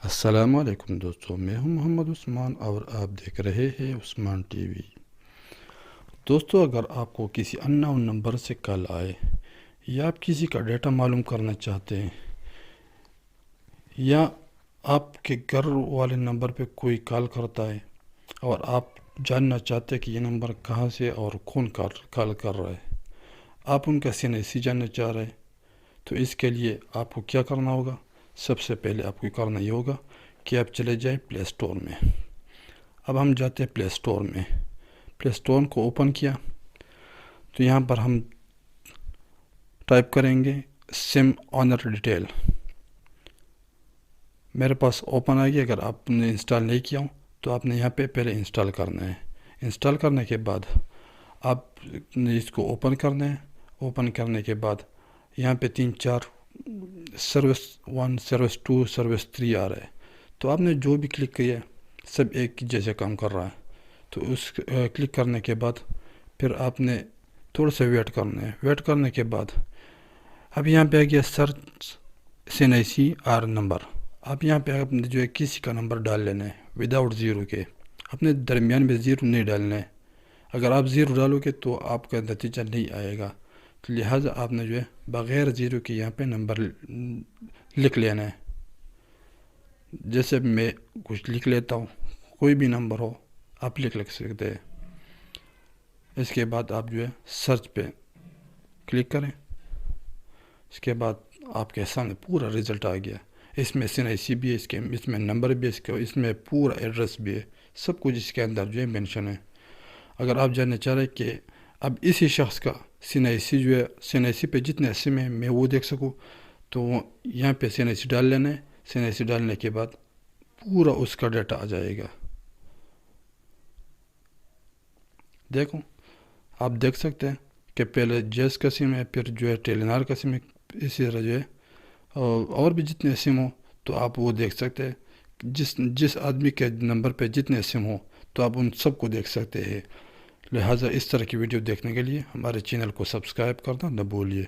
السلام علیکم دوستوں، میں ہوں محمد عثمان اور آپ دیکھ رہے ہیں عثمان ٹی وی۔ دوستوں، اگر آپ کو کسی ان نون نمبر سے کال آئے یا آپ کسی کا ڈیٹا معلوم کرنا چاہتے ہیں یا آپ کے گھر والے نمبر پہ کوئی کال کرتا ہے اور آپ جاننا چاہتے ہیں کہ یہ نمبر کہاں سے اور کون کال کر رہا ہے، آپ ان کا CNIC جاننا چاہ رہے ہیں، تو اس کے لیے آپ کو کیا کرنا ہوگا؟ سب سے پہلے آپ کو کرنا یہ ہوگا کہ آپ چلے جائیں پلے اسٹور میں۔ اب ہم جاتے ہیں پلے اسٹور میں۔ پلے اسٹور کو اوپن کیا تو یہاں پر ہم ٹائپ کریں گے سم آنر ڈیٹیل۔ میرے پاس اوپن آ گیا۔ اگر آپ نے انسٹال نہیں کیا ہو تو آپ نے یہاں پہ پہلے انسٹال کرنا ہے۔ انسٹال کرنے کے بعد آپ نے اس کو اوپن کرنا ہے۔ اوپن کرنے کے بعد یہاں پہ 3-4 سروس 1 سروس 2 سروس 3 آ رہا ہے، تو آپ نے جو بھی کلک کیا سب ایک جیسے کام کر رہا ہے۔ تو اس کلک کرنے کے بعد پھر آپ نے تھوڑا سا ویٹ کرنا ہے۔ ویٹ کرنے کے بعد اب یہاں پہ آ گیا سرچ CNIC آر نمبر۔ اب یہاں پہ آپ نے جو ہے کسی کا نمبر ڈال لینا ہے وداؤٹ زیرو کے۔ اپنے درمیان میں زیرو نہیں ڈالنا ہے۔ اگر آپ زیرو ڈالو گے تو آپ کا نتیجہ نہیں آئے گا، تو لہٰذا آپ نے جو ہے بغیر زیرو کے یہاں پہ نمبر لکھ لینا ہے۔ جیسے میں کچھ لکھ لیتا ہوں، کوئی بھی نمبر ہو آپ لکھ سکتے ہیں۔ اس کے بعد آپ جو ہے سرچ پہ کلک کریں۔ اس کے بعد آپ کے سامنے پورا رزلٹ آ گیا۔ اس میں CNIC بھی ہے، اس میں نمبر بھی ہے، اس میں پورا ایڈریس بھی ہے، سب کچھ اس کے اندر جو ہے مینشن ہے۔ اگر آپ جاننا چاہ رہے کہ اب اسی شخص کا CNIC جو ہے CNIC پہ جتنے سم ہیں میں وہ دیکھ سکوں، تو یہاں پہ CNIC ڈال لینا ہے۔ CNIC ڈالنے کے بعد پورا اس کا ڈیٹا آ جائے گا۔ دیکھو، آپ دیکھ سکتے ہیں کہ پہلے جیس کا سم ہے، پھر جو ہے ٹیلینار کا سم ہے، اسی طرح جو ہے اور بھی جتنے سم ہو تو آپ وہ دیکھ سکتے ہیں۔ جس آدمی کے نمبر پہ جتنے سم ہو تو آپ ان سب کو دیکھ سکتے ہیں۔ لہٰذا اس طرح کی ویڈیو دیکھنے کے لیے ہمارے چینل کو سبسکرائب کرنا نہ بھولیے۔